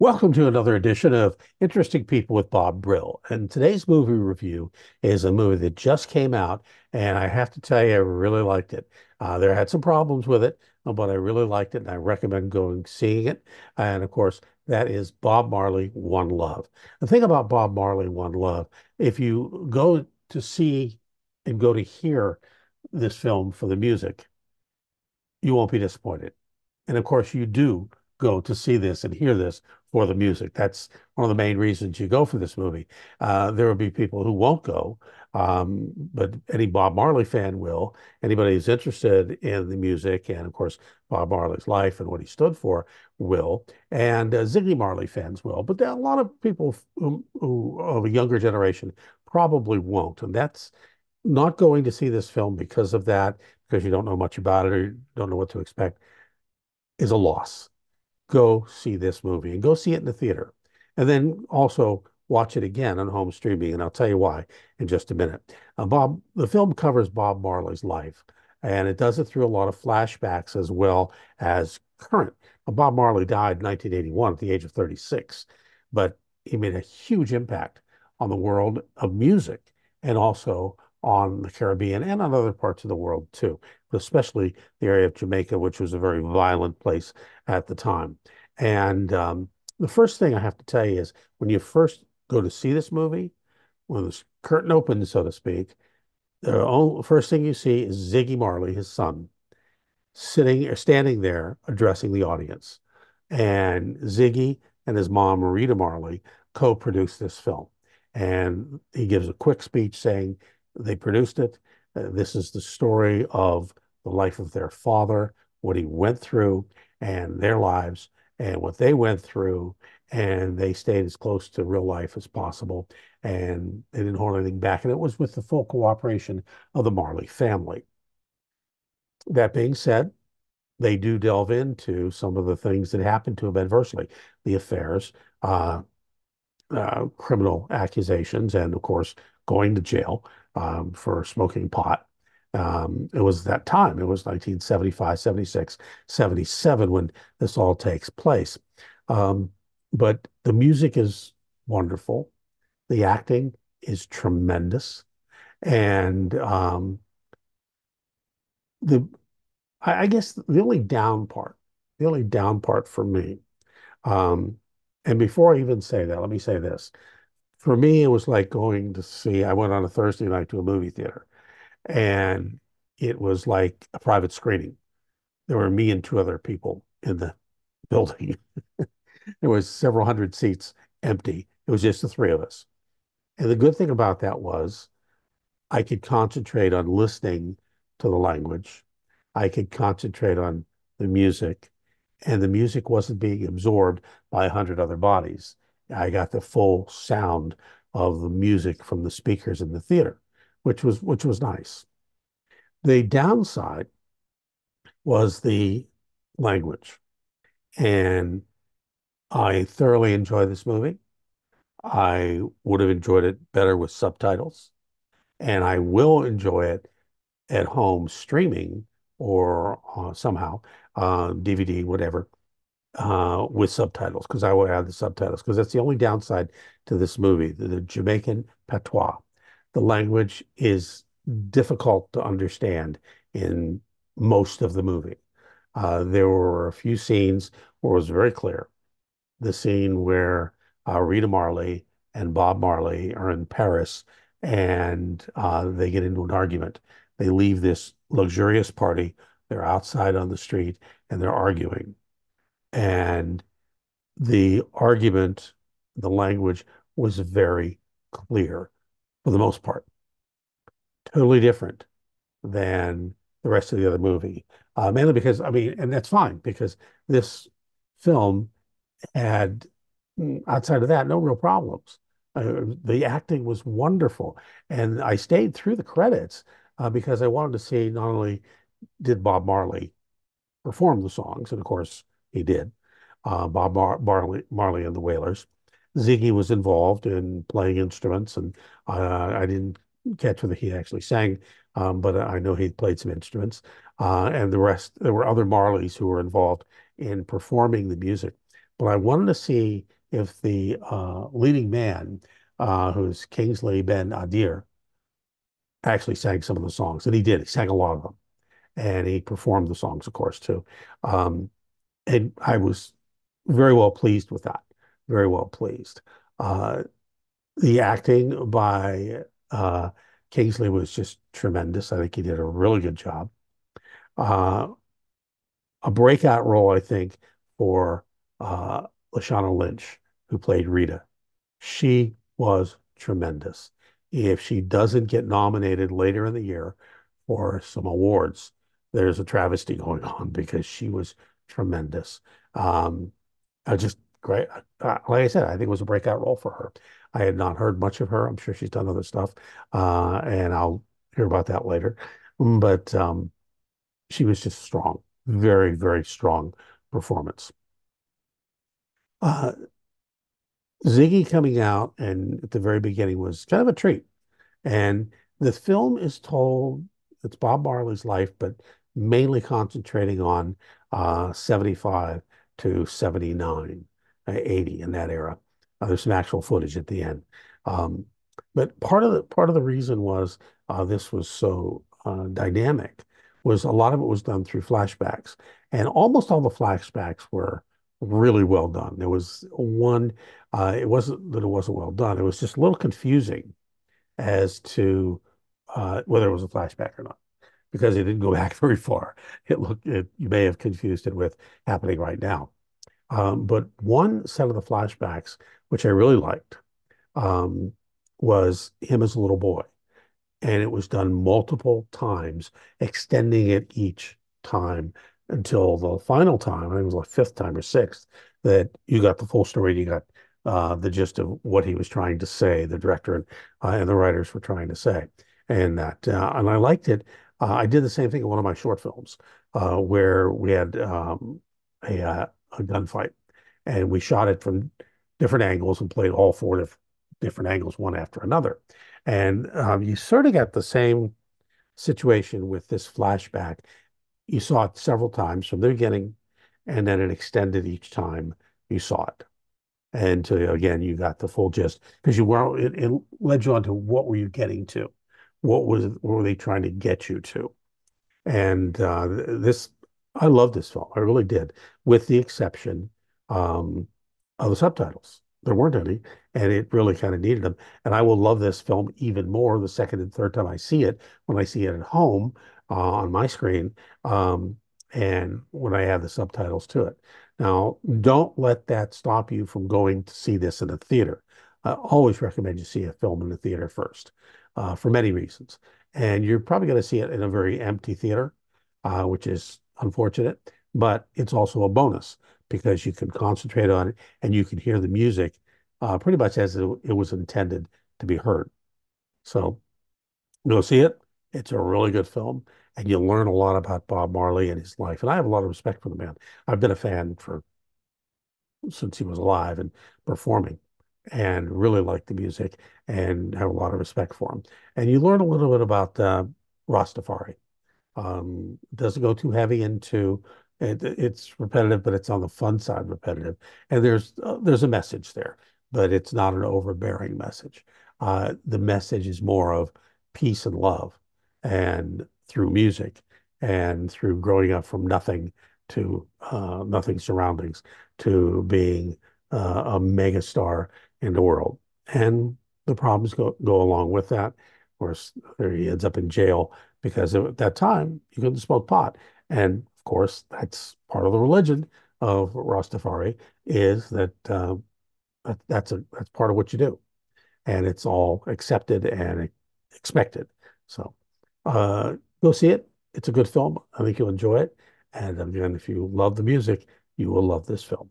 Welcome to another edition of Interesting People with Bob Brill. And today's movie review is a movie that just came out, and I have to tell you, I really liked it. There had some problems with it, but I really liked it, and I recommend going seeing it. And of course, that is Bob Marley, One Love. The thing about Bob Marley, One Love, if you go to see and go to hear this film for the music, you won't be disappointed. And of course, you do go to see this and hear this for the music. That's one of the main reasons you go for this movie. There will be people who won't go, but any Bob Marley fan will. Anybody who's interested in the music and, of course, Bob Marley's life and what he stood for will. And Ziggy Marley fans will. But there are a lot of people who of a younger generation probably won't. And that's not going to see this film because of that, because you don't know much about it or you don't know what to expect, is a loss. Go see this movie and go see it in the theater. And then also watch it again on home streaming. And I'll tell you why in just a minute. The film covers Bob Marley's life, and it does it through a lot of flashbacks as well as current. Bob Marley died in 1981 at the age of 36, but he made a huge impact on the world of music and also on the Caribbean and on other parts of the world too, but especially the area of Jamaica, which was a very violent place at the time. And the first thing I have to tell you is when you first go to see this movie, when the curtain opens, so to speak, the first thing you see is Ziggy Marley, his son, sitting or standing there addressing the audience. And Ziggy and his mom, Rita Marley, co-produced this film. And he gives a quick speech saying they produced it. This is the story of the life of their father, what he went through, and their lives, and what they went through. And they stayed as close to real life as possible. And they didn't hold anything back. And it was with the full cooperation of the Marley family. That being said, they do delve into some of the things that happened to him adversely, the affairs, uh, criminal accusations, and of course, going to jail for smoking pot. It was that time, it was 1975, 76, 77 when this all takes place. Um, but the music is wonderful. The acting is tremendous. And the I guess the only down part for me, um, and before I even say that, let me say this. For me, it was like going to see, I went on a Thursday night to a movie theater, and it was like a private screening. There were me and two other people in the building. There was several hundred seats empty. It was just the three of us. And the good thing about that was I could concentrate on listening to the language. I could concentrate on the music, and the music wasn't being absorbed by 100 other bodies. I got the full sound of the music from the speakers in the theater, which was nice. The downside was the language, and I thoroughly enjoyed this movie. I would have enjoyed it better with subtitles, and I will enjoy it at home streaming or somehow DVD, whatever, with subtitles because I will add the subtitles because that's the only downside to this movie, the Jamaican patois. The language is difficult to understand in most of the movie. There were a few scenes where it was very clear. The scene where Rita Marley and Bob Marley are in Paris and they get into an argument. They leave this luxurious party. They're outside on the street and they're arguing. And the argument, the language was very clear for the most part, totally different than the rest of the other movie. Mainly because, I mean, and that's fine because this film had, outside of that, no real problems. The acting was wonderful. And I stayed through the credits because I wanted to see not only did Bob Marley perform the songs, and of course he did, Marley and the Wailers. Ziggy was involved in playing instruments, and I didn't catch whether he actually sang, but I know he played some instruments. And the rest, there were other Marleys who were involved in performing the music. but I wanted to see if the leading man, who's Kingsley Ben Adir, actually sang some of the songs, and he did. He sang a lot of them, and he performed the songs, of course, too. Um, and I was very well pleased with that. Very well pleased. Uh, the acting by Kingsley was just tremendous. I think he did a really good job. Uh, a breakout role, I think, for uh, Lashana Lynch, who played Rita. She was tremendous. If she doesn't get nominated later in the year for some awards, there's a travesty going on because she was tremendous. Um, I just great. Like I said, I think it was a breakout role for her. I had not heard much of her. I'm sure she's done other stuff, and I'll hear about that later. But she was just strong, very, very strong performance. Uh, Ziggy coming out and at the very beginning was kind of a treat. And the film is told, it's Bob Marley's life, but mainly concentrating on 75 to 79, 80 in that era. There's some actual footage at the end. Um, but part of the reason was this was so dynamic was a lot of it was done through flashbacks. And almost all the flashbacks were really well done. There was one, it wasn't that it wasn't well done, it was just a little confusing as to whether it was a flashback or not, because it didn't go back very far. You may have confused it with happening right now. But one set of the flashbacks, which I really liked, um, was him as a little boy. And it was done multiple times, extending it each time until the final time, I think it was like fifth time or sixth, that you got the full story. You got the gist of what he was trying to say, the director and the writers were trying to say, and I liked it. I did the same thing in one of my short films where we had a gunfight, and we shot it from different angles and played all four different angles, one after another. And you sort of got the same situation with this flashback. You saw it several times from the beginning, and then it extended each time you saw it. And to, again, you got the full gist because it led you on to what were you getting to? What were they trying to get you to? And I love this film. I really did, with the exception um, of the subtitles. There weren't any, and it really kind of needed them. And I will love this film even more the second and third time I see it, when I see it at home on my screen, um, and when I have the subtitles to it. Now, don't let that stop you from going to see this in a theater. I always recommend you see a film in the theater first, for many reasons. And you're probably going to see it in a very empty theater, which is unfortunate, but it's also a bonus because you can concentrate on it and you can hear the music pretty much as it was intended to be heard. So go see it. It's a really good film, and you'll learn a lot about Bob Marley and his life. And I have a lot of respect for the man. I've been a fan for since he was alive and performing, and really like the music and have a lot of respect for him. And you learn a little bit about Rastafari. Doesn't go too heavy into it. It's repetitive, but it's on the fun side repetitive. And there's a message there, but it's not an overbearing message. The message is more of peace and love, and through music, and through growing up from nothing to nothing surroundings to being a megastar in the world. And the problems go along with that. Of course, there he ends up in jail because at that time you couldn't smoke pot. And of course, that's part of the religion of Rastafari, is that that's part of what you do, and it's all accepted and expected. So uh, go see it. It's a good film. I think you'll enjoy it. And again, if you love the music, you will love this film.